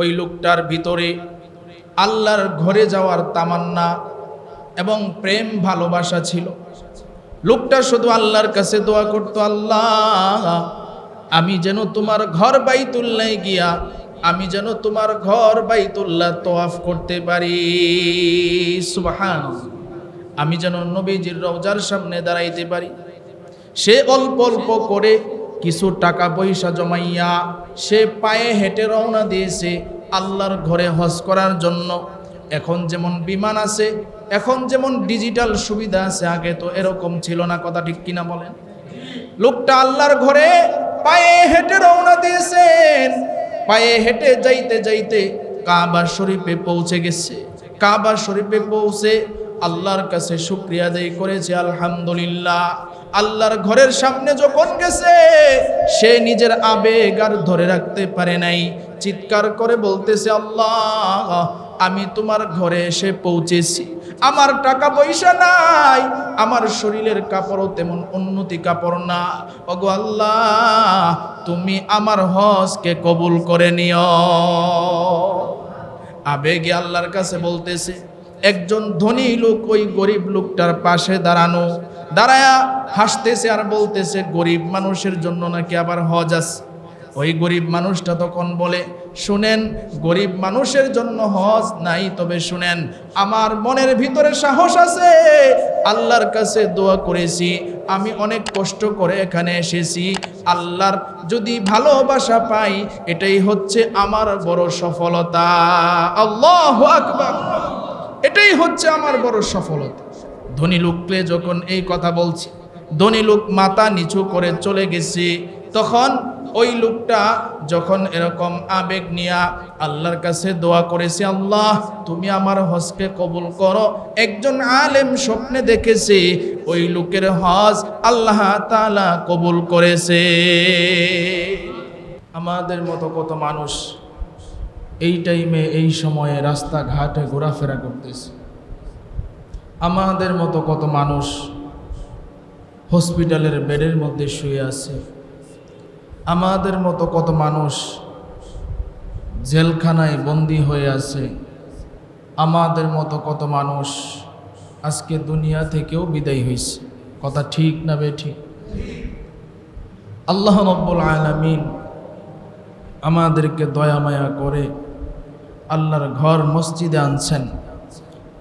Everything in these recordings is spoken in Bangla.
ওই লোকটার ভিতরে আল্লাহর ঘরে যাওয়ার তামান্না এবং প্রেম ভালোবাসা ছিল। লোকটা শুধু আল্লাহর কাছে দোয়া করত, আল্লাহ আমি যেন তোমার ঘর বাইতুল্লাহ গিয়া আমি যেন তোমার ঘর বাইতুল্লাহ তওয়াফ করতে পারি, সুবহানাল্লাহ। আমি যেন নবীজির রওজার সামনে দাঁড়াইতে পারি। সে অল্প অল্প করে কিছু টাকা পয়সা জমাইয়া সে পায়ে হেঁটে রওনা দিয়েছে আল্লাহর ঘরে হজ করার জন্য। এখন যেমন বিমান আছে, এখন যেমন ডিজিটাল সুবিধা আছে, আগে তো এরকম ছিল না, কথা ঠিক কিনা বলেন? লোকটা আল্লাহর ঘরে পায়ে হেঁটে রওনা দিয়েছেন। পায়ে হেঁটে যাইতে যাইতে কাবা শরীফে পৌঁছে গেছে। কাবা শরীফে পৌঁছে আল্লাহর কাছে শুকরিয়া আদায় করেছে, আলহামদুলিল্লাহ। আল্লাহর ঘরের সামনে যখন গেছে সে নিজের আবেগ আর ধরে রাখতে পারে নাই, চিৎকার করে বলতেছে, আল্লাহ আমি তোমার ঘরে এসে পৌঁছেছি, আমার টাকা পয়সা নাই, আমার শরীরের কাপড়ও তেমন উন্নতি কাপড় না, ওগো আল্লাহ তুমি আমার হজকে কবুল করে নিও। আবেগে আল্লাহর কাছে বলতেছে। একজন ধনী লোক ওই গরিব লোকটার পাশে দাঁড়ায়া হাসতেছে আর বলতেছে, গরিব মানুষের জন্য নাকি আবার হজ আছে। ওই গরিব মানুষটা তখন বলে, শুনেন, গরিব মানুষের জন্য হজ নাই, তবে শুনেন আমার মনের ভিতরে সাহস আছে, আল্লাহর কাছে দোয়া করেছি, আমি অনেক কষ্ট করে এখানে এসেছি, আল্লাহর যদি ভালোবাসা পাই এটাই হচ্ছে আমার বড় সফলতা। আল্লাহু আকবার, এটাই হচ্ছে আমার বড় সফলতা। ধনী লোককে যখন এই কথা বলছি, ধনী লোক মাথা নিচু করে চলে গেছে। তখন ওই লোকটা যখন এরকম আবেগ নিয়া আল্লাহর কাছে দোয়া করেছে, আল্লাহ তুমি আমার হজকে কবুল করো, একজন আলেম স্বপ্নে দেখেছে ওই লোকের হজ আল্লাহ তাআলা কবুল করেছে। আমাদের মতো কত মানুষ এই টাইমে এই সময়ে রাস্তাঘাটে ঘোরাফেরা করতেছে। আমাদের মতো কত মানুষ হসপিটালের বেডের মধ্যে শুয়ে আছে। আমাদের মতো কত মানুষ জেলখানায় বন্দী হয়ে আছে। আমাদের মতো কত মানুষ আজকে দুনিয়া থেকেও বিদায় হয়েছে। কথা ঠিক না বেঠিক? আল্লাহ রাব্বুল আলামিন আমাদেরকে দয়া মায়া করে আল্লাহর ঘর মসজিদে আনছেন,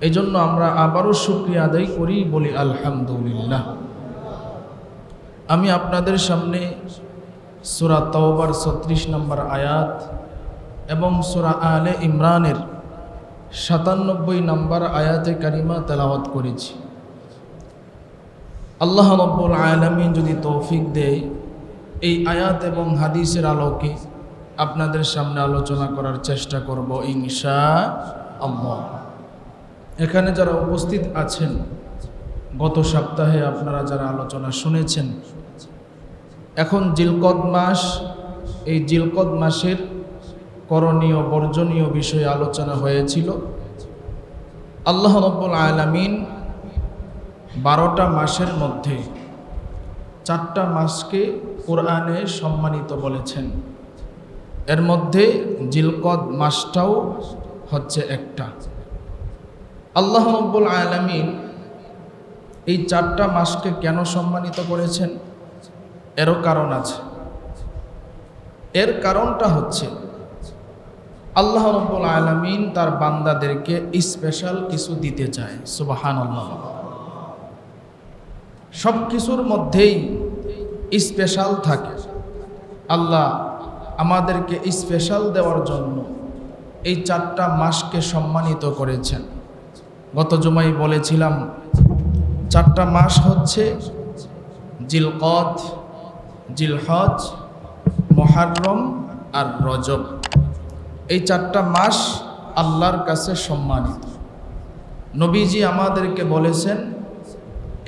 এই জন্য আমরা আবারও শুকরিয়া আদায় করি, বলি আলহামদুলিল্লাহ। আমি আপনাদের সামনে সূরা তাওবার ৩৬ নম্বর আয়াত এবং সূরা আলে ইমরানের ৯৭ নম্বর আয়াতে কারিমা তেলাওয়াত করেছি। আল্লাহ রাব্বুল আলামিন যদি তৌফিক দেয়, এই আয়াত এবং হাদিসের আলোকে আপনাদের সামনে আলোচনা করার চেষ্টা করব ইনশাআল্লাহ। এখানে যারা উপস্থিত আছেন, গত সপ্তাহে আপনারা যারা আলোচনা শুনেছেন, এখন জিলকদ মাস, এই জিলকদ মাসের করণীয় বর্জনীয় বিষয়ে আলোচনা হয়েছিল। আল্লাহ রাব্বুল আলামিন 12টা মাসের মধ্যে 4টা মাসকে কোরআনে সম্মানিত বলেছেন। এর মধ্যে জিলকদ মাসটাও হচ্ছে একটা। আল্লাহ রাব্বুল আলামিন এই 4টা মাসকে কেন সম্মানিত করেছেন এরও কারণ আছে। এর কারণটা হচ্ছে আল্লাহ রাব্বুল আলামিন তার বান্দাদেরকে স্পেশাল কিছু দিতে চায়। সুবহানাল্লাহ। সব কিছুর মধ্যেই স্পেশাল থাকে। আল্লাহ আমাদেরকে স্পেশাল দেওয়ার জন্য এই 4টা মাসকে সম্মানিত করেছেন। গত জুমায় বলেছিলাম 4টা মাস হচ্ছে জিলকদ, জিলহজ, মুহররম আর রজব। এই 4টা মাস আল্লাহর কাছে সম্মানিত। নবীজি আমাদেরকে বলেছেন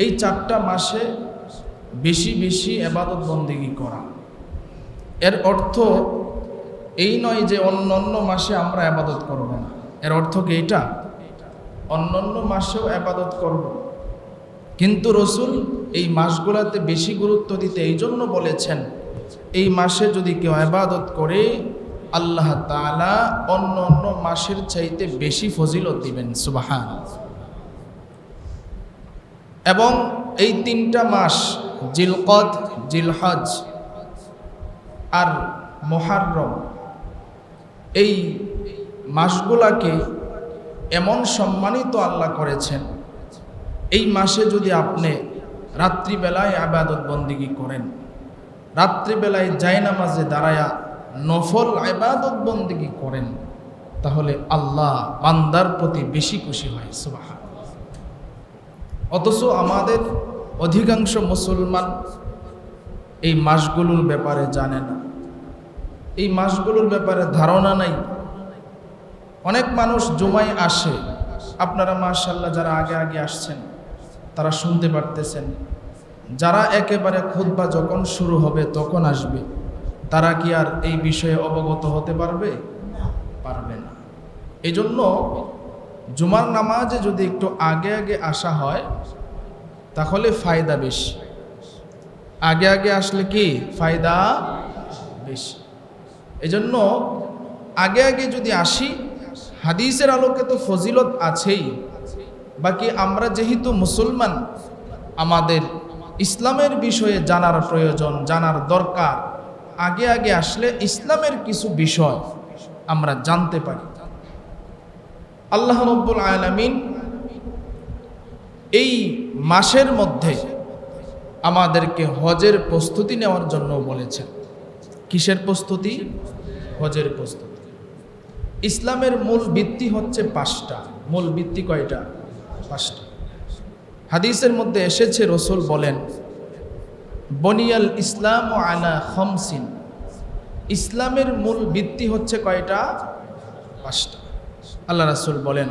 এই 4টা মাসে বেশি বেশি ইবাদত বন্দেগী করা। এর অর্থ এই নয় যে অন্যান্য মাসে আমরা ইবাদত করব না। এর অর্থ কি এটা? অন্যান্য মাসেও ইবাদত করব, কিন্তু রাসূল এই মাসগুলোতে বেশি গুরুত্ব দিতে এই জন্য বলেছেন, এই মাসে যদি কেউ ইবাদত করে আল্লাহ তাআলা অন্য অন্য মাসের চাইতে বেশি ফজিলত দিবেন, সুবহানাল্লাহ। এবং এই 3টা মাস জিলকদ, জিলহজ আর মুহররম, এই মাসগুলাকে এমন সম্মানিত আল্লাহ করেছেন, এই মাসে যদি আপনি রাত্রিবেলায় ইবাদত বন্দেগী করেন, রাত্রিবেলায় জায়নামাজে দাঁড়ায়া নফল ইবাদত বন্দেগী করেন, তাহলে আল্লাহ বান্দার প্রতি বেশি খুশি হয়, সুবহানাল্লাহ। অথচ আমাদের অধিকাংশ মুসলমান এই মাসগুলোর ব্যাপারে জানে না, এই মাসগুলোর ব্যাপারে ধারণা নাই। অনেক মানুষ জুমায় আসে, আপনারা মাশাআল্লাহ যারা আগে আগে আসছেন তারা শুনতে পারতেছেন, যারা একেবারে খুতবা যখন শুরু হবে তখন আসবে, তারা কি আর এই বিষয়ে অবগত হতে পারবে? পারবে না। এই জন্য জুমার নামাজে যদি একটু আগে আগে আসা হয় তাহলে ফায়দা বেশি। আগে আগে আসলে কি ফায়দা বেশি। এই জন্য আগে আগে যদি আসি, হাদিসের আলোকে তো ফজিলত আছেই, বাকি আমরা যেহেতু মুসলমান, আমাদের ইসলামের বিষয়ে জানার প্রয়োজন, জানার দরকার। আগে আগে আসলে ইসলামের কিছু বিষয় আমরা জানতে পারি। আল্লাহ রাব্বুল আলামিন এই মাসের মধ্যে আমাদেরকে হজের প্রস্তুতি নেওয়ার জন্য বলেছেন। কিসের প্রস্তুতি? হজের প্রস্তুতি। ইসলামের মূল ভিত্তি হচ্ছে 5টা। মূল ভিত্তি কয়টা? 5টা। হাদিসের মধ্যে এসেছে, রাসূল বলেন, বনিয়াল ইসলামু আলা খামসিন। ইসলামের মূল ভিত্তি হচ্ছে কয়টা? 5টা। আল্লাহ রাসূল বলেন,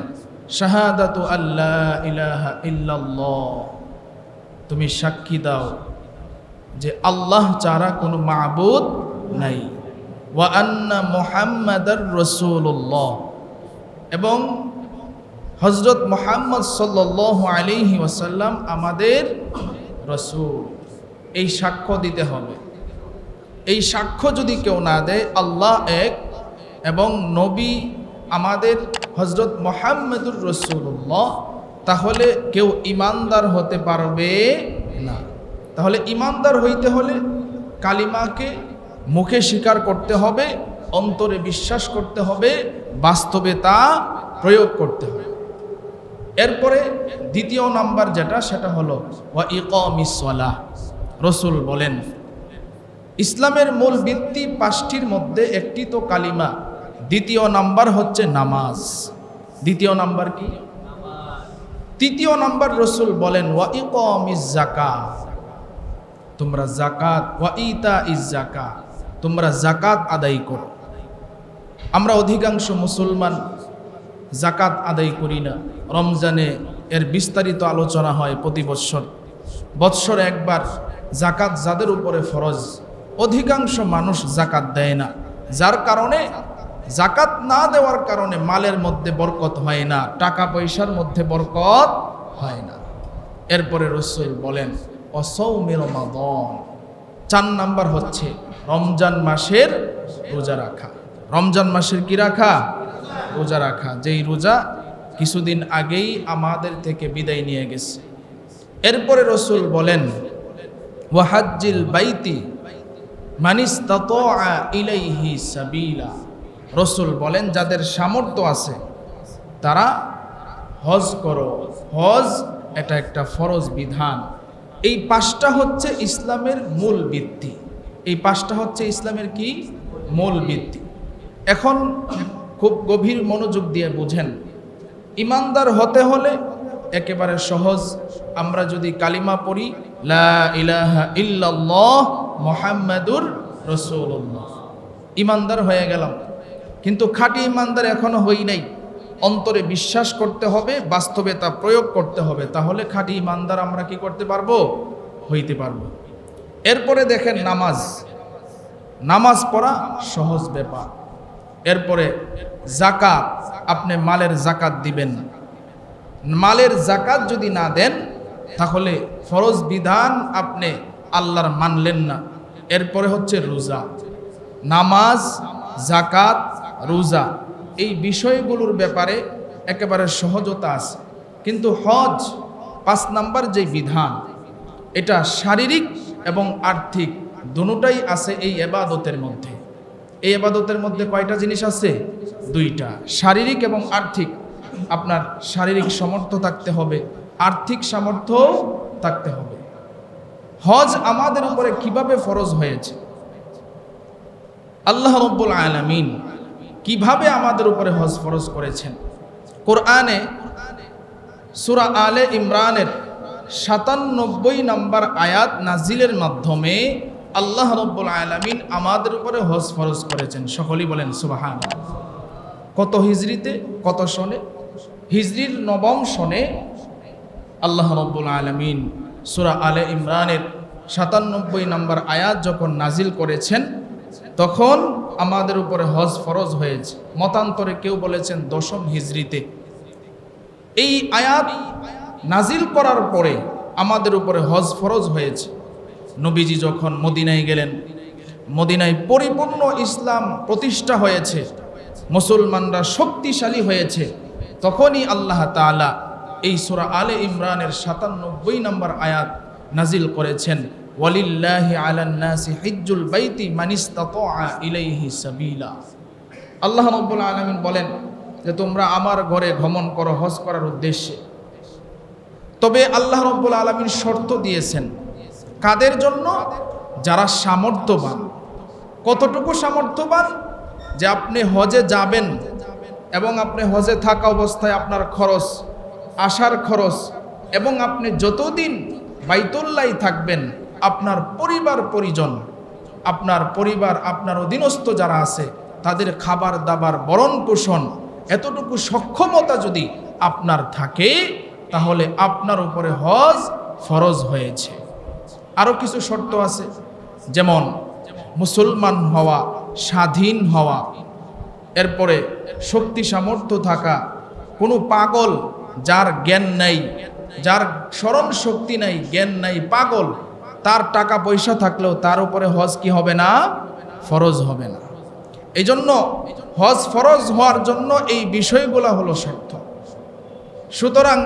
শাহাদাতু আল্লা ইলাহা ইল্লাল্লাহ, তুমি সাক্ষী দাও যে আল্লাহ ছাড়া কোনো মাবুদ নাই, ওয়া আন্না মুহাম্মাদার রাসূলুল্লাহ, এবং হযরত মুহাম্মদ সাল্লাল্লাহু আলাইহি ওয়াসাল্লাম আমাদের রাসূল। এই সাক্ষ্য দিতে হবে। এই সাক্ষ্য যদি কেউ না দেয় আল্লাহ এক এবং নবী আমাদের হযরত মুহাম্মদুর রাসূলুল্লাহ, তাহলে কেউ ঈমানদার হতে পারবে না। তাহলে ঈমানদার হইতে হলে কালিমাকে মুখে স্বীকার করতে হবে, অন্তরে বিশ্বাস করতে হবে, বাস্তবে তা প্রয়োগ করতে হবে। এরপরে দ্বিতীয় নাম্বার যেটা, সেটা হলো ওয়া ইকামিস সালাহ। রাসূল বলেন, ইসলামের মূল ভিত্তি 5টির মধ্যে একটি তো কালিমা, দ্বিতীয় নাম্বার হচ্ছে নামাজ। দ্বিতীয় নাম্বার কি? তৃতীয় নাম্বার রাসূল বলেন ওয়া ইকামিজ যাকাত, তোমরা যাকাত, ওয়া ইতাইজ যাকাত, তোমরা যাকাত আদায় করো। আমরা অধিকাংশ মুসলমান যাকাত আদায় করি না। রমজানে এর বিস্তারিত আলোচনা হয় প্রতি বৎসর একবার। যাকাত যাদের উপরে ফরজ, অধিকাংশ মানুষ যাকাত দেয় না, যার কারণে যাকাত না দেওয়ার কারণে মালের মধ্যে বরকত হয় না, টাকা পয়সার মধ্যে বরকত হয় না। এরপরে রাসূল বলেন অসাউমি রমাদান, 4 নাম্বার হচ্ছে রমজান মাসের রোজা রাখা। রমজান মাসের কি রাখা? রোজা রাখা, যেই রোজা কিছুদিন আগেই আমাদের থেকে বিদায় নিয়ে গেছে। এরপরে রাসূল বলেন ওয়া হাজ্জিল বাইতি মানিস্তাতা ইলাইহি সাবিলা। রাসূল বলেন যাদের সামর্থ্য আছে তারা হজ করো। হজ এটা একটা ফরজ বিধান। এই 5টা হচ্ছে ইসলামের মূল ভিত্তি। এই 5টা হচ্ছে ইসলামের কি? মূল ভিত্তি। এখন খুব গভীর মনোযোগ দিয়ে বুঝেন, ঈমানদার হতে হলে একেবারে সহজ। আমরা যদি কালিমা পড়ি লা ইলাহা ইল্লাল্লাহ মুহাম্মাদুর রাসূলুল্লাহ, ঈমানদার হয়ে গেলাম। কিন্তু খাঁটি ঈমানদার এখনো হই নাই। অন্তরে বিশ্বাস করতে হবে, বাস্তবে তা প্রয়োগ করতে হবে, তাহলে খাঁটি ঈমানদার আমরা কি করতে পারবো? হইতে পারবো। এরপরে দেখেন নামাজ। নামাজ পড়া সহজ ব্যাপার। এরপরে যাকাত, আপনি মালের যাকাত দিবেন। মালের যাকাত যদি না দেন তাহলে ফরজ বিধান আপনি আল্লাহর মানলেন না। এরপরে হচ্ছে রোজা। নামাজ, জাকাত, রোজা, এই বিষয়গুলোর ব্যাপারে একেবারে সহজতা আছে। কিন্তু হজ 5 নাম্বার যে বিধান, এটা শারীরিক এবং আর্থিক দুটোটাই আছে এই ইবাদতের মধ্যে। এই ইবাদতের মধ্যে কয়টা জিনিস আছে? 2টা, শারীরিক এবং আর্থিক। আপনার শারীরিক সামর্থ্য থাকতে হবে, আর্থিক সামর্থ্য থাকতে হবে। হজ আমাদের উপরে কিভাবে ফরজ হয়েছে, আল্লাহ রাব্বুল আলামিন কিভাবে আমাদের উপরে হজ ফরজ করেছেন? কোরআনে সূরা আলে ইমরানের 97 নম্বর আয়াত নাজিলের মাধ্যমে আল্লাহ রাব্বুল আলামিন আমাদের উপরে হজ ফরজ করেছেন। সকলেই বলেন সুবহানাল্লাহ। কত হিজরিতে, কত সনে? হিজরির 9ম সনে আল্লাহ রাব্বুল আলামিন সূরা আলে ইমরানের 97 নম্বর আয়াত যখন নাজিল করেছেন, তখন আমাদের উপরে হজ ফরজ হয়েছে। মতান্তরে কেউ বলেছেন 10ম হিজরিতে। এই আয়াত নাজিল করার পরে আমাদের উপরে হজ ফরজ হয়েছে। নবীজি যখন মদিনায় গেলেন, মদিনায় পরিপূর্ণ ইসলাম প্রতিষ্ঠা হয়েছে, মুসলমানরা শক্তিশালী হয়েছে, তখনই আল্লাহ তাআলা এই সূরা আলে ইমরানের 97 নম্বর আয়াত নাজিল করেছেন, ওয়ালিল্লাহি আলান নাসি হিজ্জুল বাইতি মান ইসতাতা ইলাইহি সাবিলা। আল্লাহ রাব্বুল আলামিন বলেন যে তোমরা আমার ঘরে ভ্রমণ করো হজ করার উদ্দেশ্যে। তবে আল্লাহ রাব্বুল আলামিন শর্ত দিয়েছেন, কাদের জন্য? যারা সামর্থ্যবান। কতটুকু সামর্থ্যবান? যে আপনি হজে যাবেন এবং আপনি হজে থাকা অবস্থায় আপনার খরচ, আসার খরচ, এবং আপনি যতদিন বাইতুল্লাহ থাকবেন, আপনার পরিবার পরিজন, আপনার পরিবার, আপনার অধীনস্থ যারা আছে, তাদের খাবার দাবার, ভরণ পোষণ, এতটুকু সক্ষমতা যদি আপনার থাকে, তাহলে আপনার উপরে হজ ফরজ হয়েছে। আরও কিছু শর্ত আছে, যেমন মুসলমান হওয়া, স্বাধীন হওয়া, এরপরে শক্তি সামর্থ্য থাকা। কোনো পাগল যার জ্ঞান নাই, যার স্মরণ শক্তি নাই, জ্ঞান নাই, পাগল, তার টাকা পয়সা থাকলেও তার উপরে হজ কি হবে না? ফরজ হবে না। এই জন্য হজ ফরজ হওয়ার জন্য এই বিষয়গুলো হলো শর্ত। সুতরাং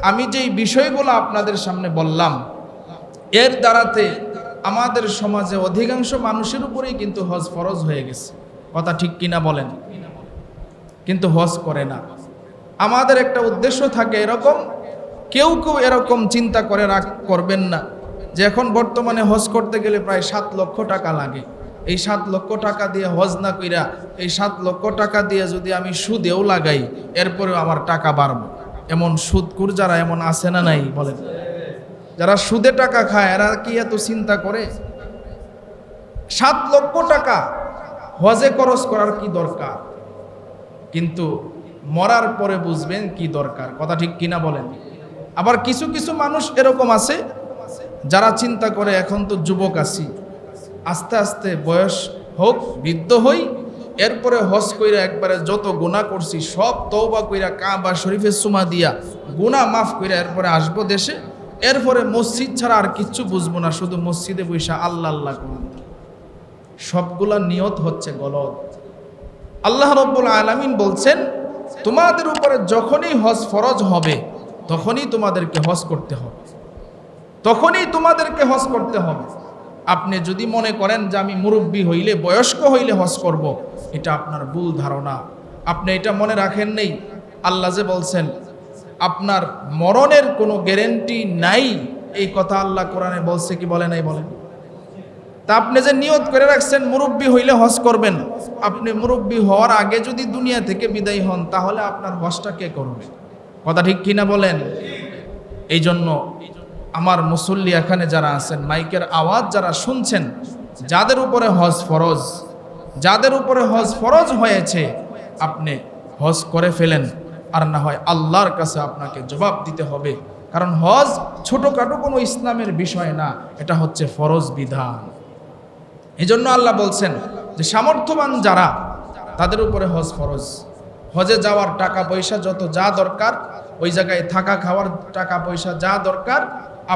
আমি যেই বিষয়গুলো আপনাদের সামনে বললাম, এর দ্বারাতে আমাদের সমাজে অধিকাংশ মানুষের উপরেই কিন্তু হজ ফরজ হয়ে গেছে। কথা ঠিক কিনা বলেন? কিন্তু হজ করে না। আমাদের একটা উদ্দেশ্য থাকে এরকম, কেউ কেউ এরকম চিন্তা করবেন না যে এখন বর্তমানে হজ করতে গেলে প্রায় 7 লক্ষ টাকা লাগে। এই 7 লক্ষ টাকা দিয়ে হজ না কইরা, এই 7 লক্ষ টাকা দিয়ে যদি আমি সুদেও লাগাই, এরপরেও আমার টাকা বাড়বে। এমন সুদকুর যারা এমন আছে না নাই? বলেন, যারা সুদে টাকা খায় এরা কি এত চিন্তা করে? 7 লক্ষ টাকা হজে খরচ করার কি দরকার? কিন্তু মরার পরে বুঝবেন কি দরকার। কথা ঠিক কিনা বলেন? আবার কিছু কিছু মানুষ এরকম আছে যারা চিন্তা করে এখন তো যুবক আছি, আস্তে আস্তে বয়স হোক, বৃদ্ধ হই, এরপরে হজ কইরা একবারে যত গুনাহ করছি সব তওবা কইরা কাবা শরীফে চুমা দিয়া গুনাহ মাফ কইরা এরপরে আসবো দেশে, এরপরে মসজিদ ছাড়া আর কিচ্ছু বুঝবো না, শুধু মসজিদে বৈশা আল্লাহ আল্লাহ করুন। সবগুলা নিয়ত হচ্ছে গলত। আল্লাহ রাব্বুল আলামিন বলছেন, তোমাদের উপরে যখনই হজ ফরজ হবে তখনই তোমাদেরকে হজ করতে হবে, তখনই তোমাদেরকে হজ করতে হবে। আপনি যদি মনে করেন যে আমি মুরব্বী হইলে, বয়স্ক হইলে হজ করব, এটা আপনার ভুল ধারণা। আপনি এটা মনে রাখেন নেই, আল্লাহ যে বলছেন আপনার মরণের কোনো গ্যারেন্টি নাই, এই কথা আল্লাহ কোরআনে বলছে কি বলে নাই? বলেন। তা আপনি যে নিয়ত করে রাখছেন মুরব্বী হইলে হজ করবেন, আপনি মুরব্বী হওয়ার আগে যদি দুনিয়া থেকে বিদায় হন, তাহলে আপনার হজটা কে করবে? কথা ঠিক কিনা বলেন? এই জন্য আমার মুসল্লি এখানে যারা আছেন, মাইকের আওয়াজ যারা শুনছেন, যাদের উপরে হজ ফরজ, যাদের উপরে হজ ফরজ হয়েছে, আপনি হজ করে ফেলেন, আর না হয় আল্লাহর কাছে আপনাকে জবাব দিতে হবে। কারণ হজ ছোটখাটো কোনো ইসলামের বিষয় না, এটা হচ্ছে ফরজ বিধান। এই জন্য আল্লাহ বলছেন যে সামর্থ্যবান যারা, তাদের উপরে হজ ফরজ। হজে যাওয়ার টাকা পয়সা যত যা দরকার, ওই জায়গায় থাকা খাওয়ার টাকা পয়সা যা দরকার,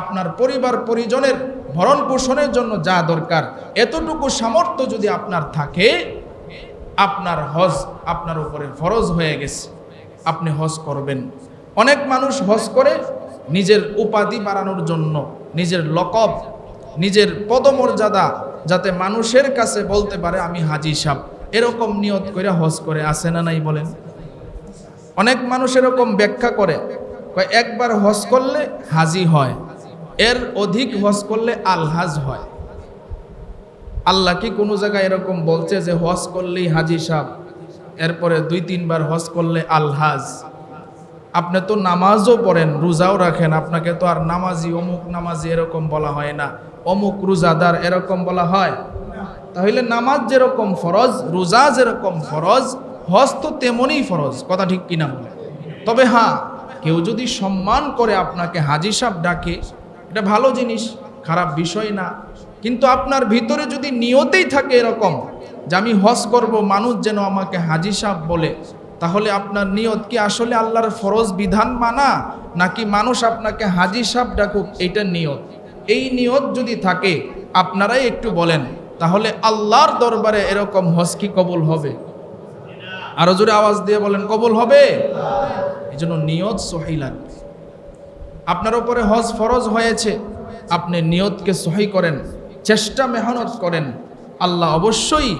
আপনার পরিবার পরিজনের ভরণ পোষণের জন্য যা দরকার, এতটুকু সামর্থ্য যদি আপনার থাকে, আপনার হজ আপনার উপরে ফরজ হয়ে গেছে, আপনি হজ করবেন। অনেক মানুষ হজ করে নিজের উপাধি বাড়ানোর জন্য, নিজের লকব, নিজের পদমর্যাদা, যাতে মানুষের কাছে বলতে পারে আমি হাজী সাহেব, এরকম নিয়ত করে হজ করে। আছে না নাই বলেন? অনেক মানুষ এরকম ব্যাখ্যা করে, একবার হজ করলে হাজি হয়, এর অধিক হজ করলে আলহাজ হয়। আল্লাহ কি কোনো জায়গায় এরকম বলছে যে হজ করলেই হাজি সাহেব, এরপরে 2-3 বার হজ করলে আলহাজ? আপনি তো নামাজও পড়েন, রোজাও রাখেন, আপনাকে তো আর নামাজি, অমুক নামাজি এরকম বলা হয় না, অমুক রোজাদার এরকম বলা হয়? তাহলে নামাজ যেরকম ফরজ, রোজা যেরকম ফরজ, হজ তো তেমনই ফরজ। কথা ঠিক কিনা বলে? তবে হ্যাঁ, কেউ যদি সম্মান করে আপনাকে হাজি সাহেব ডাকে, এটা ভালো জিনিস, খারাপ বিষয় না। কিন্তু আপনার ভিতরে যদি নিয়তেই থাকে এরকম যে আমি হজ করব, মানুষ যেন আমাকে হাজি সাহেব বলে, তাহলে আপনার নিয়ত কি আসলে আল্লাহর ফরজ বিধান মানা, নাকি মানুষ আপনাকে হাজি সাহেব ডাকুক এইটা নিয়ত? এই নিয়ত যদি থাকে, আপনারাই একটু বলেন, তাহলে আল্লাহর দরবারে এরকম হজ কি কবুল হবে? আরো জোরে আওয়াজ দিয়ে বলেন, কবুল হবে? এই জন্য নিয়ত সহি লাগবে। আপনার উপরে হজ ফরজ হয়েছে, আপনি নিয়তকে সহি করেন, চেষ্টা মেহনত করেন, আল্লাহ অবশ্যই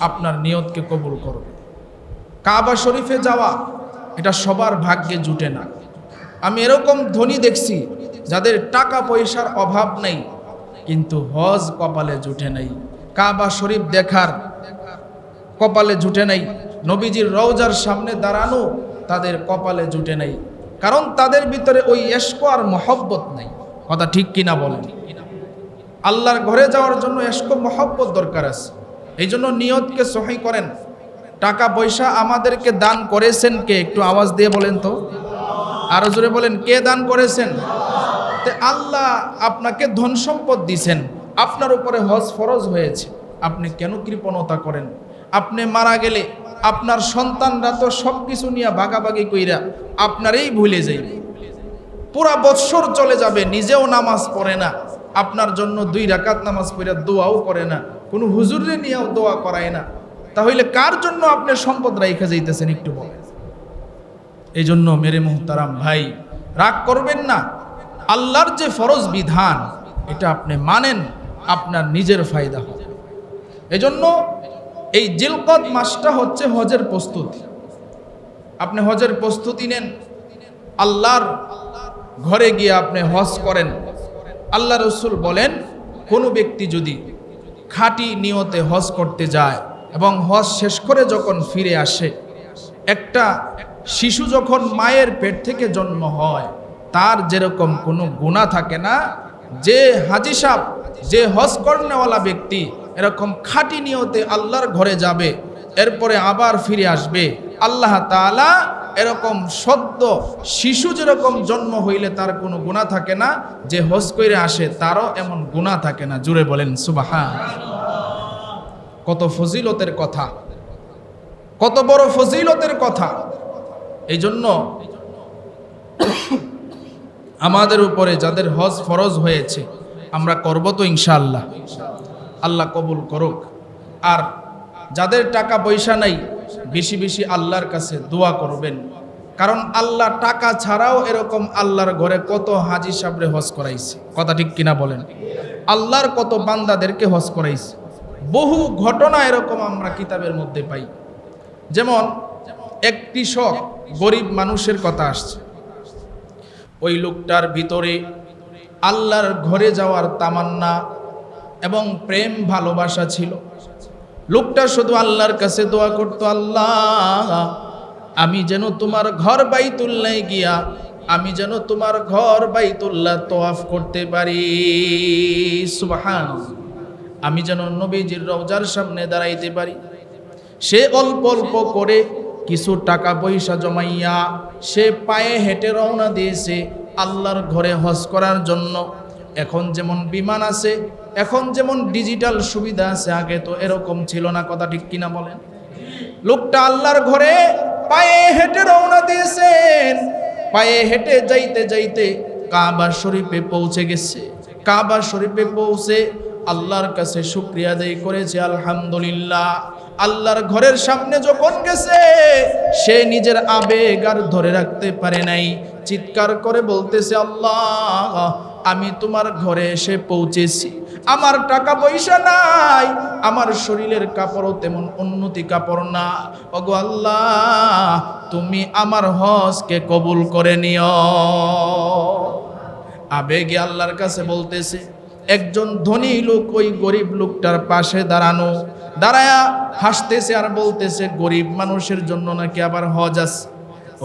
আপনার নিয়তকে কবুল করবে। কাবা শরীফে যাওয়া এটা সবার ভাগ্যে জুটে না। আমি এরকম ধনী দেখছি যাদের টাকা পয়সার অভাব নেই, কিন্তু হজ কপালে জুটে নাই, কাবা শরীফ দেখার কপালে জুটে নাই, নবীজির রওজার সামনে দাঁড়ানো তাদের কপালে জুটে নাই, কারণ তাদের ভিতরে ওই ইশক আর মহব্বত নাই। কথা ঠিক কিনা বলেন? আল্লাহর ঘরে যাওয়ার জন্য ইশক মহব্বত দরকার আছে। এই জন্য নিয়তকে সহি করেন। টাকা পয়সা আমাদেরকে দান করেছেন কে? একটু আওয়াজ দিয়ে বলেন তো, আরো জোরে বলেন, কে দান করেছেন? আল্লাহ আপনাকে ধন সম্পদ দিছেন, আপনার উপরে হজ ফরজ হয়েছে, আপনি কেন কৃপণতা করেন? আপনি মারা গেলে আপনার সন্তানরা তো সব কিছু নিয়ে ভাগাভাগি কইরা আপনারই ভুলে যাইবে, পুরা বৎসর চলে যাবে, নিজেও নামাজ পড়ে না, আপনার জন্য 2 রাকাত নামাজ পড়ে দোয়াও করে না, কোনো হুজুরে নিয়েও দোয়া করায় না, তাহলে কার জন্য আপনি সম্পদ রাইখা যাইতেছেন একটু বলেন? এই জন্য মেরে মুহতারাম ভাই, রাগ করবেন না। আল্লাহর যে ফরজ বিধান এটা আপনি মানেন, আপনার নিজের ফায়দা হবে। এজন্য এই জিলকদ মাসটা হচ্ছে হজের প্রস্তুতি। আপনি হজের প্রস্তুতি নেন, আল্লাহর ঘরে গিয়ে আপনি হজ করেন। আল্লাহ রাসূল বলেন, কোনো ব্যক্তি যদি খাঁটি নিয়তে হজ করতে যায় এবং হজ শেষ করে যখন ফিরে আসে, একটা শিশু যখন মায়ের পেট থেকে জন্ম হয়, তার যেরকম কোনো গুনাহ থাকে না, যে হাজী সাহেব, যে হজ করনেওয়ালা ব্যক্তি এরকম খাঁটি নিয়তে আল্লাহর ঘরে যাবে, এরপরে আবার ফিরে আসবে, আল্লাহ তাআলা এরকম সদ্য শিশু যেরকম জন্ম হইলে তার কোনো গুনাহ থাকে না, যে হজ করে আসে তারও এমন গুনাহ থাকে না। জুড়ে বলেন সুবহানাল্লাহ। কত ফজিলতের কথা, কত বড় ফজিলতের কথা। এই জন্য আমাদের উপরে যাদের হজ ফরজ হয়েছে আমরা করব তো ইনশাআল্লাহ, আল্লাহ কবুল করুক। আর যাদের টাকা পয়সা নাই, বেশি বেশি আল্লাহর কাছে দোয়া করবেন, কারণ আল্লাহ টাকা ছাড়াও এরকম আল্লাহর ঘরে কত হাজী সাহেবরে হজ করাইছে। কথা ঠিক কিনা বলেন? আল্লাহর কত বান্দাদেরকে হজ করাইছে। বহু ঘটনা এরকম আমরা কিতাবের মধ্যে পাই। যেমন এক কৃষক, গরিব মানুষের কথা আসছে, ওই লোকটার ভিতরে আল্লাহর ঘরে যাওয়ার তামান্না এবং প্রেম ভালোবাসা ছিল। লোকটা শুধু আল্লাহর কাছে দোয়া করত, আল্লাহ আমি যেন তোমার ঘর বাইতুল্লাহ গিয়া, আমি যেন তোমার ঘর বাইতুল্লাহ তওয়াফ করতে পারি, সুবহানাল্লাহ, আমি যেন নবীজির রওজার সামনে দাঁড়াইতে পারি। সে অল্প অল্প করে কিছু টাকা পয়সা জমাইয়া সে পায়ে হেঁটে রওনা দিয়েছে আল্লাহর ঘরে হজ করার জন্য। এখন যেমন বিমান আছে, এখন যেমন ডিজিটাল সুবিধা আছে, আগে তো এরকম ছিল না। কথা ঠিক কিনা বলেন? লোকটা আল্লাহর ঘরে পায়ে হেঁটে রওনা দিয়েছেন। পায়ে হেঁটে যাইতে যাইতে কাবা শরীফে পৌঁছে গেছে। কাবা শরীফে পৌঁছে আল্লাহর কাছে শুকরিয়া আদায় করেছে, আলহামদুলিল্লাহ আল্লাহর ঘরের সামনে যখন গেছে সে নিজের আবেগ আর ধরে রাখতে পারে নাই, চিৎকার করে বলতেছে, আল্লাহ আমি তোমার ঘরে এসে পৌঁছেছি, আমার টাকা পয়সা নাই, আমার শরীরের কাপড়ও তেমন উন্নতি কাপড় না, ওগো আল্লাহ তুমি আমার হজকে কবুল করে নিও। আবেগে আল্লাহর কাছে বলতেছে। একজন ধনী লোক ওই গরিব লোকটার পাশে দাঁড়ায়া হাসতেছে আর বলতেছে, গরিব মানুষের জন্য নাকি আবার হজ আছে।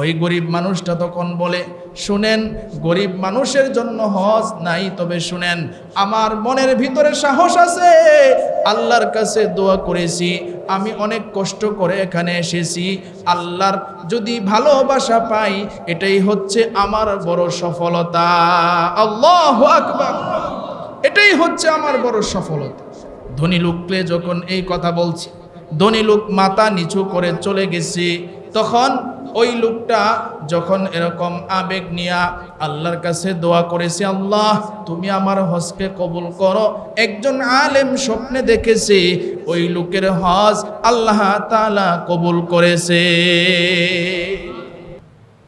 ওই গরিব মানুষটা তখন বলে, শুনেন, গরিব মানুষের জন্য হজ নাই, তবে শুনেন আমার মনের ভিতরে সাহস আছে, আল্লাহর কাছে দোয়া করেছি, আমি অনেক কষ্ট করে এখানে এসেছি, আল্লাহর যদি ভালোবাসা পাই এটাই হচ্ছে আমার বড় সফলতা। আল্লাহু আকবার, এটাই হচ্ছে আমার বড় সফলতা। ধনী লোককে যখন এই কথা বলছি, ধনী লোক মাথা নিচু করে চলে গেছে। তখন ওই লোকটা যখন এরকম আবেগ নিয়া আল্লাহর কাছে দোয়া করেছে, আল্লাহ তুমি আমার হজকে কবুল করো, একজন আলেম স্বপ্নে দেখেছে ওই লোকের হজ আল্লাহ তাআলা কবুল করেছে।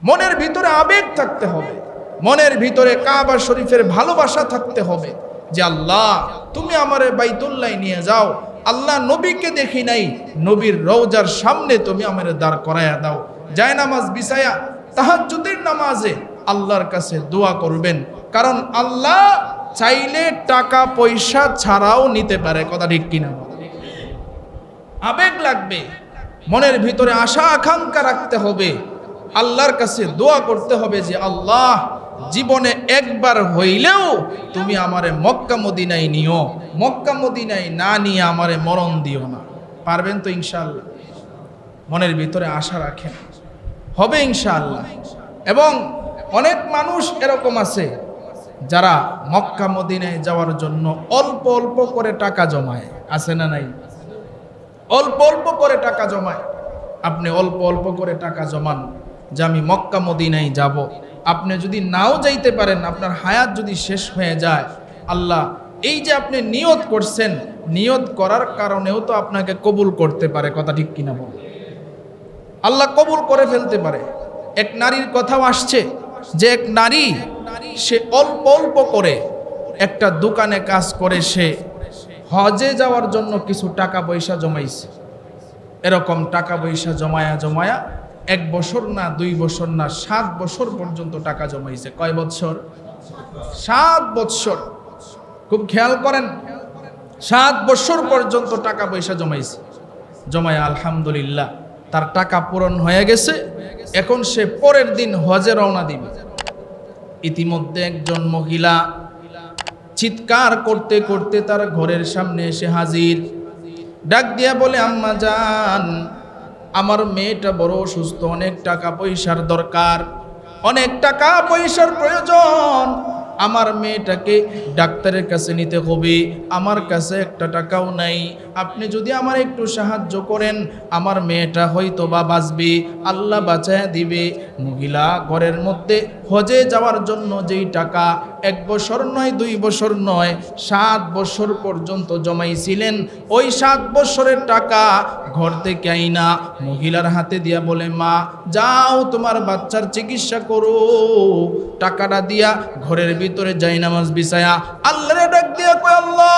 মনের ভিতরে আবেগ থাকতে হবে, মনের ভিতরে কাবা শরীফের ভালোবাসা থাকতে হবে যে আল্লাহ তুমি আমারে বাইতুল্লাহ নিয়ে যাও, আল্লাহ নবীকে দেখি নাই, নবীর রওজার সামনে তুমি আমারে দাঁড় করায়া দাও, যায় নামাজ বিছায়া তাহাজ্জুদের নামাজে আল্লাহর কাছে দোয়া করবেন, কারণ আল্লাহ চাইলে টাকা পয়সা ছাড়াও নিতে পারে। কথা ঠিক কিনা? আবেগ লাগবে, মনের ভিতরে আশা আকাঙ্ক্ষা রাখতে হবে, আল্লাহর কাছে দোয়া করতে হবে যে আল্লাহ জীবনে একবার হইলেও তুমি আমারে মক্কা মদিনায় নিও, মক্কা মদিনায় না নিয়ে আমারে মরণ দিও না। পারবেন তো ইনশাআল্লাহ? মনের ভিতরে আশা রাখেন, হবে ইনশাআল্লাহ। এবং অনেক মানুষ এরকম আছে যারা মক্কা মদিনায় যাওয়ার জন্য অল্প অল্প করে টাকা জমায়, আছে না নাই? অল্প অল্প করে টাকা জমায়। আপনি অল্প অল্প করে টাকা জমান যে আমি মক্কা মদিনায় যাব। আপনি যদি নাও যাইতে পারেন, আপনার হায়াত যদি শেষ হয়ে যায়, আল্লাহ এই যে আপনি নিয়ত করছেন, নিয়ত করার কারণেও তো আপনাকে কবুল করতে পারে। কথা ঠিক কিনা বল? আল্লাহ কবুল করে ফেলতে পারে। এক নারীর কথাও আসছে যে এক নারী, সে অল্প অল্প করে একটা দোকানে কাজ করে সে হজে যাওয়ার জন্য কিছু টাকা পয়সা জমাইছে। এরকম টাকা পয়সা জমায়া জমায়া 1 বছর না 2 বছর না 7 বছর পর্যন্ত টাকা জমাইছে। কয় বছর? 7 বছর। খুব খেয়াল করেন, 7 বছর পর্যন্ত টাকা পয়সা জমাইছে। জমায়া আলহামদুলিল্লাহ তার টাকা পূরণ হয়ে গেছে। এখন সে পরের দিন হজে রওনা দিবে। ইতিমধ্যে একজন মহিলা চিৎকার করতে করতে তার ঘরের সামনে এসে হাজির। ডাক দিয়া বলে, আম্মা জান, আমার মেয়েটা বড় অসুস্থ, অনেক টাকা পয়সার দরকার, অনেক টাকা পয়সার প্রয়োজন, আমার মেয়েটাকে ডাক্তারের কাছে নিতে হবে, আমার কাছে একটা টাকাও নাই, আপনি যদি আমার একটু সাহায্য করেন আমার মেয়েটা হয়তো বা বাঁচবে, আল্লাহ বাঁচায় দিবে। মহিলা ঘরের মধ্যে হজে যাওয়ার জন্য যেই টাকা 1 বছর নয় 2 বছর নয় 7 বছর পর্যন্ত জমাইছিলেন, ওই 7 বছরের টাকা ঘর থেকে আইনা মহিলার হাতে দিয়া বলে, মা যাও তোমার বাচ্চার চিকিৎসা করো। টাকাটা দিয়া ঘরের ভিতরে যাই নামাজ বিছায়া আল্লাহরে ডাক দিয়া কয়, আল্লাহ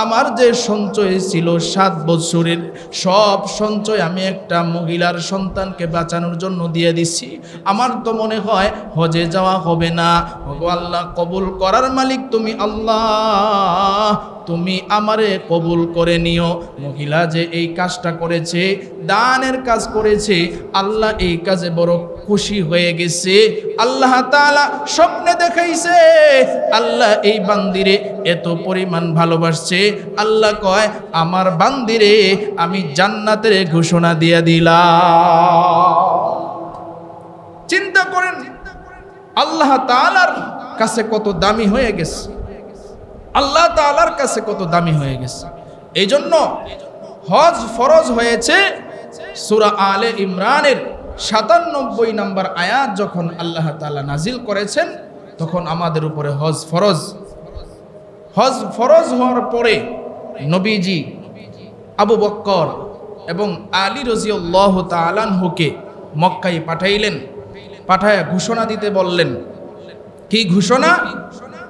আমার যে সঞ্চয় ছিল 7 বছরের সব সঞ্চয় আমি একটা মহিলার সন্তানকে বাঁচানোর জন্য দিয়ে দিচ্ছি, আমার তো মনে হয় হজে যাওয়া হবে না। ওগো আল্লাহ, কবুল করার মালিক তুমি আল্লাহ, তুমি আমারে কবুল করে নিও। মহিলা যে এই কাজটা করেছে, দানের কাজ করেছে, আল্লাহ এই কাজে বড় খুশি হয়ে গেছে। আল্লাহ তাআলা স্বপ্নে দেখাইছে, আল্লাহ এই বান্দিরে এত পরিমাণ ভালোবাসছে, আল্লাহ কয় আমার বান্দিরে আমি জান্নাতের ঘোষণা দিয়ে দিলাম। চিন্তা করেন আল্লাহ তাআলার কাছে কত দামি হয়ে গেছে, আল্লাহ তাআলার কাছে কত দামি হয়ে গেছে। এই জন্য হজ ফরজ হয়েছে। সূরা আলে ইমরানের 97 নম্বর আয়াত যখন আল্লাহ তাআলা নাজিল করেছেন, তখন আমাদের উপরে হজ ফরজ। হজ ফরজ হওয়ার পরে নবীজি আবু বকর এবং আলী রাদিয়াল্লাহু তাআলা আনহুকে মক্কায় পাঠাইলেন। পাঠায়া ঘোষণা দিতে বললেন। কি ঘোষণা?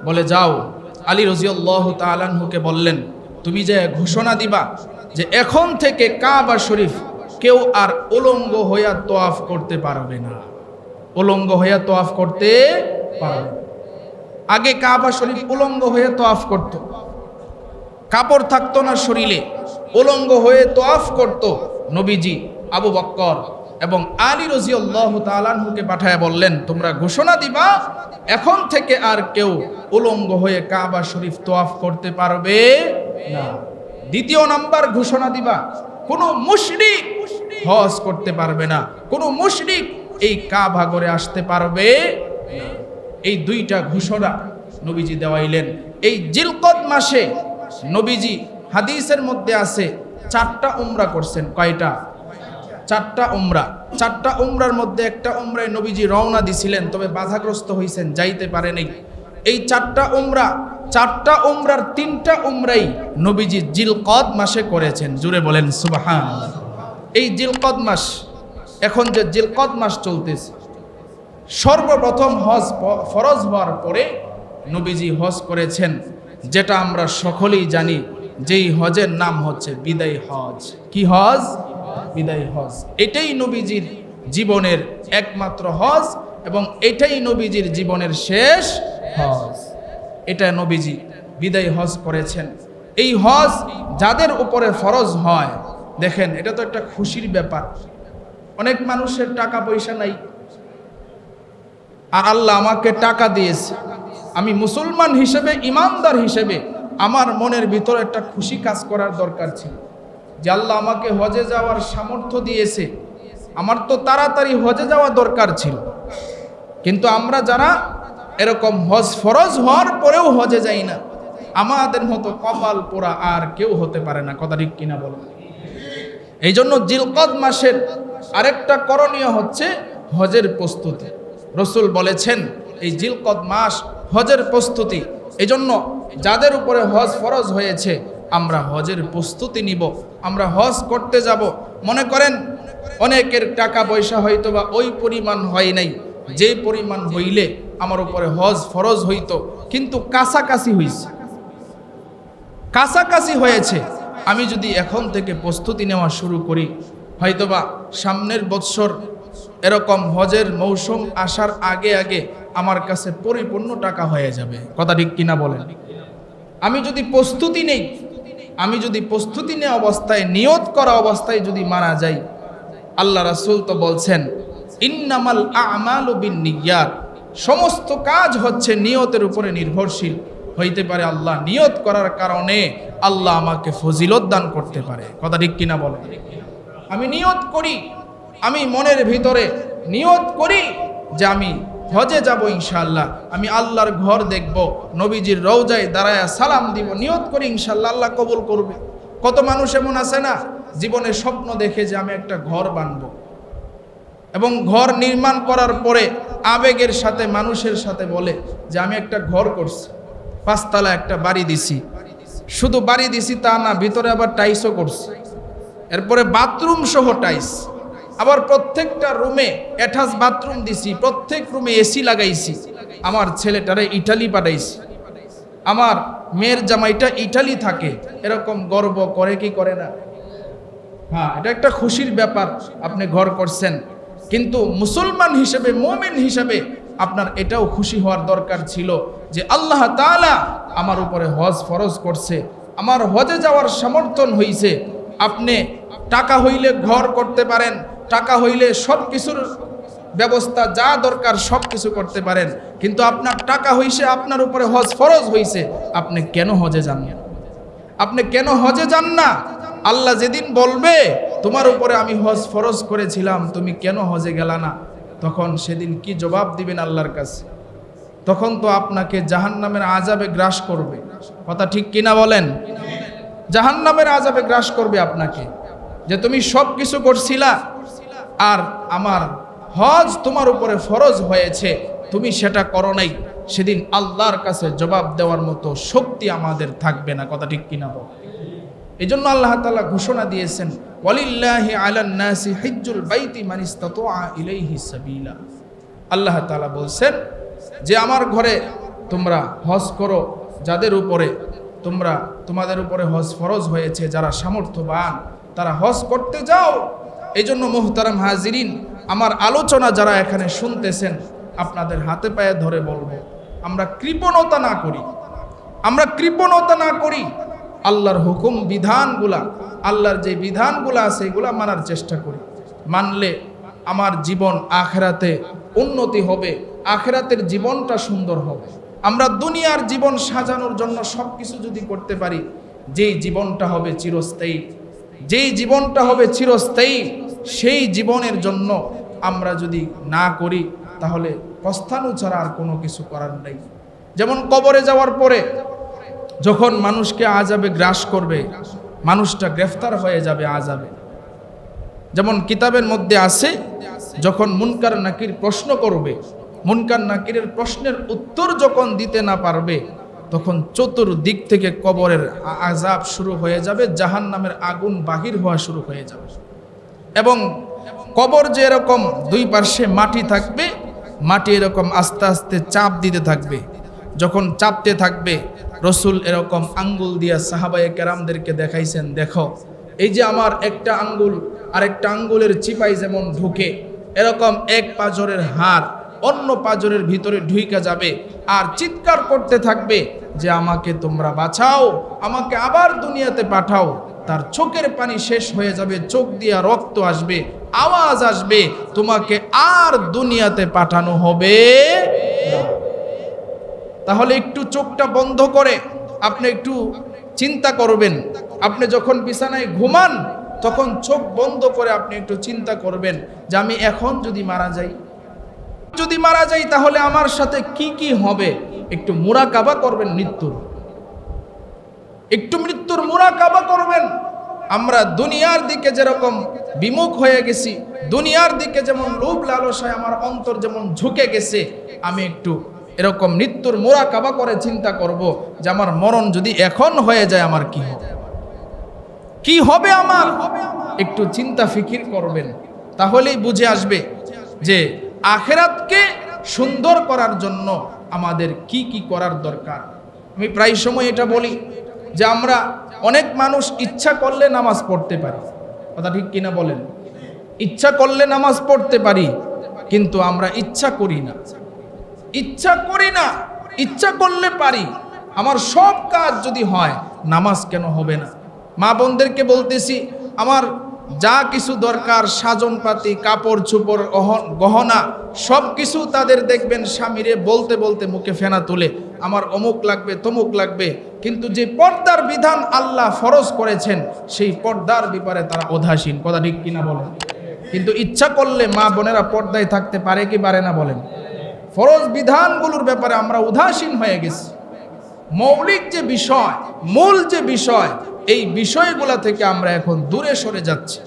বলে যাও। আলী রাদিয়াল্লাহু তাআলা আনহুকে বললেন, তুমি যে ঘোষণা দিবা যে এখন থেকে কাবা শরীফ কেউ আর উলঙ্গ হইয়া তওয়াফ করতে পারবে না। উলঙ্গ হইয়া তওয়াফ করতে পারবে। আগে কাবা শরীফ উলঙ্গ হয়ে তওয়াফ করত, কাপড় থাকতো না শরীরে, উলঙ্গ হয়ে তওয়াফ করত। নবীজি আবু বকর এবং আলী রাদিয়াল্লাহু তাআলা আনহুকে পাঠায় বললেন, তোমরা ঘোষণা দিবা এখন থেকে আর কেউ উলঙ্গ হয়ে কাবা শরীফ তওয়াফ করতে পারবে না। দ্বিতীয় নাম্বার ঘোষণা দিবা, কোনো মুশরিক হজ করতে পারবে না, কোনো মুশরিক এই কাবা ঘরে আসতে পারবে না। এই দুইটা ঘোষণা নবীজি দেওয়াইলেন। এই জিলকদ মাসে নবীজি হাদিসের মধ্যে আছে 4টা উমরা করছেন। কয়টা? 4টা উমরা। 4টা উমরার মধ্যে একটা উমরায় নবীজি রওনা দিছিলেন, তবে বাধাগ্রস্ত হইছেন, যাইতে পারে নাই। এই 4টা উমরা, 4টা উমরার 3টা উমরাই নবীজি জিলকদ মাসে করেছেন। জুড়ে বলেন সুবহানাল্লাহ। এই জিলকদ মাস, এখন যে জিলকদ মাস চলতেছে, সর্বপ্রথম হজ ফরজ হওয়ার পরে নবীজি হজ করেছেন, যেটা আমরা সকলেই জানি, যেই হজের নাম হচ্ছে বিদায় হজ। কি হজ? বিদায় হজ। এটাই নবীজির জীবনের একমাত্র হজ এবং এটাই নবীজির জীবনের শেষ হজ। এটা নবীজি বিদায় হজ করেছেন। এই হজ যাদের উপরে ফরজ হয়, দেখেন এটা তো একটা খুশির ব্যাপার। অনেক মানুষের টাকা পয়সা নাই, আর আল্লাহ আমাকে টাকা দিয়েছে, আমি মুসলমান হিসেবে, ইমানদার হিসেবে আমার মনের ভিতরে একটা খুশি কাজ করার দরকার ছিল যে আল্লাহ আমাকে হজে যাওয়ার সামর্থ্য দিয়েছে, আমার তো তাড়াতাড়ি হজে যাওয়া দরকার ছিল। কিন্তু আমরা যারা এরকম হজ ফরজ হওয়ার পরেও হজে যাই না, আমাদের মতো কপাল পোড়া আর কেউ হতে পারে না। কথা ঠিক কিনা বলেন? এই জন্য জিলকদ মাসের আরেকটা করণীয় হচ্ছে হজের প্রস্তুতি। রসুল বলেছেন এই জিলকদ মাস হজের প্রস্তুতি। এই জন্য যাদের উপরে হজ ফরজ হয়েছে, আমরা হজের প্রস্তুতি নিব, আমরা হজ করতে যাব। মনে করেন অনেকের টাকা পয়সা হয়তো বা ওই পরিমাণ হয় নাই, যে পরিমাণ হইলে আমার উপরে হজ ফরজ হইতো, কিন্তু কাছাকাছি হয়েছে, কাছাকাছি হয়েছে। আমি যদি এখন থেকে প্রস্তুতি নেওয়া শুরু করি, হয়তোবা সামনের বৎসর এরকম হজের মৌসুম আসার আগে আগে আমার কাছে পরিপূর্ণ টাকা হয়ে যাবে। কথা ঠিক কিনা বলেন? আমি যদি প্রস্তুতি নেই, আমি যদি প্রস্তুতি নেওয়া অবস্থায়, নিয়ত করা অবস্থায় যদি মারা যাই, আল্লাহ রাসূল তো বলছেন ইন্নামাল আমালু বিন্নিয়াত, সমস্ত কাজ হচ্ছে নিয়তের উপরে নির্ভরশীল। হইতে পারে আল্লাহ নিয়ত করার কারণে আল্লাহ আমাকে ফজিলত দান করতে পারে। কথা ঠিক কিনা বলেন? আমি নিয়ত করি, আমি মনের ভিতরে নিয়ত করি যে আমি হজে যাব ইনশাআল্লাহ, আমি আল্লাহর ঘর দেখব, নবীজির রওজায় দাঁড়ায়া সালাম দিব, নিয়ত করি ইনশাআল্লাহ আল্লাহ কবুল করবে। কত মানুষ এমন আছে না, জীবনে স্বপ্ন দেখে যে আমি একটা ঘর বানাবো, এবং ঘর নির্মাণ করার পরে আবেগের সাথে মানুষের সাথে বলে যে আমি একটা ঘর করছি, 5 তলা একটা বাড়ি দিছি। শুধু বাড়ি দিছি তা না, ভিতরে আবার টাইসও করছি, এরপরে বাথরুম সহ টাইস, আবার প্রত্যেকটা রুমে অ্যাটাচ বাথরুম দিছি, প্রত্যেক রুমে এসি লাগাইছি, আমার ছেলেটারে ইটালি পাঠাইছি, আমার মেয়ের জামাইটা ইটালি থাকে। এরকম গর্ব করে কি করে না? হ্যাঁ, এটা একটা খুশির ব্যাপার, আপনি ঘর করছেন। কিন্তু মুসলমান হিসেবে, মুমিন হিসেবে আপনার এটাও খুশি হওয়ার দরকার ছিল যে আল্লাহ তাআলা আমার উপরে হজ ফরজ করছে, আমার হজে যাওয়ার সমর্থন হইছে। আপনি টাকা হইলে ঘর করতে পারেন, টাকা হইলে সব কিছুর ব্যবস্থা যা দরকার সব কিছু করতে পারেন, কিন্তু আপনার টাকা হইছে, আপনার উপরে হজ ফরজ হইছে, আপনি কেন হজে যান না? আপনি কেন হজে যান না? আল্লাহ যেদিন বলবে তোমার উপরে আমি হজ ফরজ করেছিলাম, তুমি কেন হজে গেলা না, তখন সেদিন কি জবাব দিবেন আল্লাহর কাছে? তখন তো আপনাকে জাহান্নামের আযাবে গ্রাস করবে। কথা ঠিক কিনা বলেন? জাহান্নামের আযাবে গ্রাস করবে আপনাকে, যে তুমি সব কিছু করছিলা আর আমার হজ তোমার উপরে ফরজ হয়েছে, তুমি সেটা করো নাই। সেদিন আল্লাহর কাছে জবাব দেওয়ার মতো শক্তি আমাদের থাকবে না। কথা ঠিক কিনা বল? এই জন্য আল্লাহ তাআলা ঘোষণা দিয়েছেন, ওয়ালিল্লাহি আলান নাসি হিজ্জুল বাইতি মান ইসতাতা ইলাইহি সাবিলা। আল্লাহ তাআলা বলছেন যে আমার ঘরে তোমরা হজ করো, যাদের উপরে তোমাদের উপরে হজ ফরজ হয়েছে, যারা সামর্থ্যবান তারা হজ করতে যাও। এই জন্য মুহতারাম হাজিরিন, আমার আলোচনা যারা এখানে শুনতেছেন, আপনাদের হাতে পায়ে ধরে বলবো, আমরা কৃপণতা না করি, আল্লাহর হুকুম বিধানগুলা, আল্লাহর যে বিধানগুলা আছে এগুলা মানার চেষ্টা করি। মানলে আমার জীবন আখিরাতে উন্নতি হবে, আখিরাতের জীবনটা সুন্দর হবে। আমরা দুনিয়ার জীবন সাজানোর জন্য সবকিছু যদি করতে পারি, যেই জীবনটা হবে চিরস্থায়ী, সেই জীবনের জন্য আমরা যদি না করি, তাহলে পস্তানো ছাড়া আর কোনো কিছু করার নেই। যেমন কবরে যাওয়ার পরে যখন মানুষকে আযাবে গ্রাস করবে, মানুষটা গ্রেফতার হয়ে যাবে আযাবে। যেমন কিতাবের মধ্যে আছে, যখন মুনকার নাকির প্রশ্ন করবে, মুনকার নাকিরের প্রশ্নের উত্তর যখন দিতে না পারবে, তখন চতুর্দিক থেকে কবরের আযাব শুরু হয়ে যাবে, জাহান্নামের আগুন বাহির হওয়া শুরু হয়ে যাবে। এবং কবর যে এরকম দুই পাশে মাটি থাকবে, মাটি এরকম আস্তে আস্তে চাপ দিতে থাকবে। যখন চাপতে থাকবে, রসুল এরকম আঙ্গুল দিয়া সাহাবায়ে কেরামদেরকে দেখাইছেন, দেখো এই যে আমার একটা আঙ্গুল আরেকটা আঙ্গুলের চিপাই যেমন ঢুকে, এরকম এক পাঁজরের হাড় অন্য পাঁজরের ভিতরে ঢুইকা যাবে, আর চিৎকার করতে থাকবে যে আমাকে তোমরা বাঁচাও, আমাকে আবার দুনিয়াতে পাঠাও। তার চোখের পানি শেষ হয়ে যাবে, চোখ দিয়া রক্ত আসবে, আওয়াজ আসবে, তোমাকে আর দুনিয়াতে পাঠানো হবে না। তাহলে একটু চোখটা বন্ধ করে আপনি একটু চিন্তা করবেন। আপনি যখন বিছানায় ঘুমান, তখন চোখ বন্ধ করে আপনি একটু চিন্তা করবেন যে আমি এখন যদি মারা যাই তাহলে আমার সাথে কি কি হবে। একটু মুরাকাবা করবেন, মৃত্যুর মুরাকাবা করবেন। আমরা দুনিয়ার দিকে যেরকম বিমুখ হয়ে গেছি, দুনিয়ার দিকে যেমন লোভ লালসায় আমার অন্তর যেমন ঝুঁকে গেছে, আমি একটু এরকম মৃত্যুর মুরাকাবা করে চিন্তা করব যে আমার মরণ যদি এখন হয়ে যায় আমার কি হবে আমার। একটু চিন্তা ফিকির করবেন, তাহলেই বুঝে আসবে যে আখিরাতকে সুন্দর করার জন্য আমাদের কি কি করার দরকার। আমি প্রায় সময় এটা বলি যে আমরা অনেক মানুষ ইচ্ছা করলে নামাজ পড়তে পারি, কথা ঠিক কিনা বলেন? ইচ্ছা করলে নামাজ পড়তে পারি, কিন্তু আমরা ইচ্ছা করি না। ইচ্ছা করলে পারি, আমার সব কাজ যদি হয়, নামাজ কেন হবে না? মা বোনদেরকে বলতেছি, আমার যা কিছু দরকার, সাজন পাতি, কাপড় চোপড়, গহনা, সব কিছু তাদের দেখবেন স্বামীরে বলতে বলতে মুখে ফেনা তুলে, আমার অমুক লাগবে তমুক লাগবে, কিন্তু যে পর্দার বিধান আল্লাহ ফরজ করেছেন সেই পর্দার ব্যাপারে তারা উদাসীন, কথা ঠিক কিনা বলেন? কিন্তু ইচ্ছা করলে মা বোনেরা পর্দায় থাকতে পারে কি পারে না বলেন? ফরজ বিধানগুলোর ব্যাপারে আমরা উদাসীন হয়ে গেছি। মৌলিক যে বিষয়, মূল যে বিষয়, এই বিষয়গুলা থেকে আমরা এখন দূরে সরে যাচ্ছি।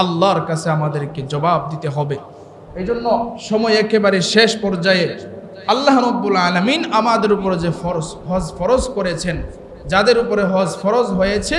আল্লাহর কাছে আমাদেরকে জবাব দিতে হবে। এই জন্য সময় একেবারে শেষ পর্যায়ে আল্লাহ রাব্বুল আলামিন আমাদের উপরে যে হজ ফরজ করেছেন, যাদের উপরে হজ ফরজ হয়েছে,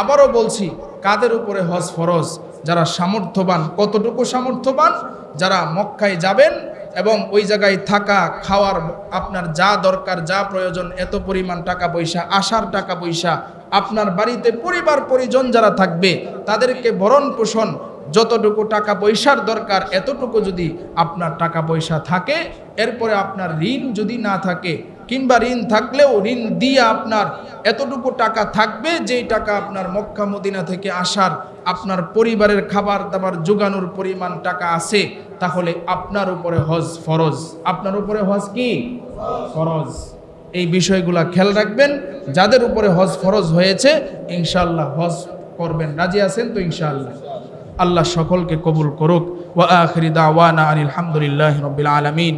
আবারও বলছি, কাদের উপরে হজ ফরজ? যারা সামর্থ্যবান। কতটুকু সামর্থ্যবান? যারা মক্কায় যাবেন এবং ওই জায়গায় থাকা খাওয়ার আপনার যা দরকার, যা প্রয়োজন, এত পরিমাণ টাকা পয়সা, আসার টাকা পয়সা, আপনার বাড়িতে পরিবার পরিজন যারা থাকবে তাদেরকে ভরণ পোষণ, যতটুকু টাকা পয়সার দরকার এতটুকু যদি আপনার টাকা পয়সা থাকে, এরপরে আপনার ঋণ যদি না থাকে, কিংবা ঋণ থাকলেও ঋণ দিয়ে আপনার এতটুকু টাকা থাকবে, যেই টাকা আপনার মক্কা মদিনা থেকে আসার আপনার পরিবারের খাবার দাবার জোগানোর পরিমাণ টাকা আছে, তাহলে আপনার উপরে হজ ফরজ। আপনার উপরে হজ কি ফরজ? এই বিষয়গুলা খেয়াল রাখবেন। যাদের উপরে হজ ফরজ হয়েছে ইনশাআল্লাহ হজ করবেন। রাজি আছেন তো ইনশাআল্লাহ? আল্লাহ সকলকে কবুল করুক। ওয়া আখিরি দাওয়ানা আনিল হামদুলিল্লাহি রাব্বিল আলামিন।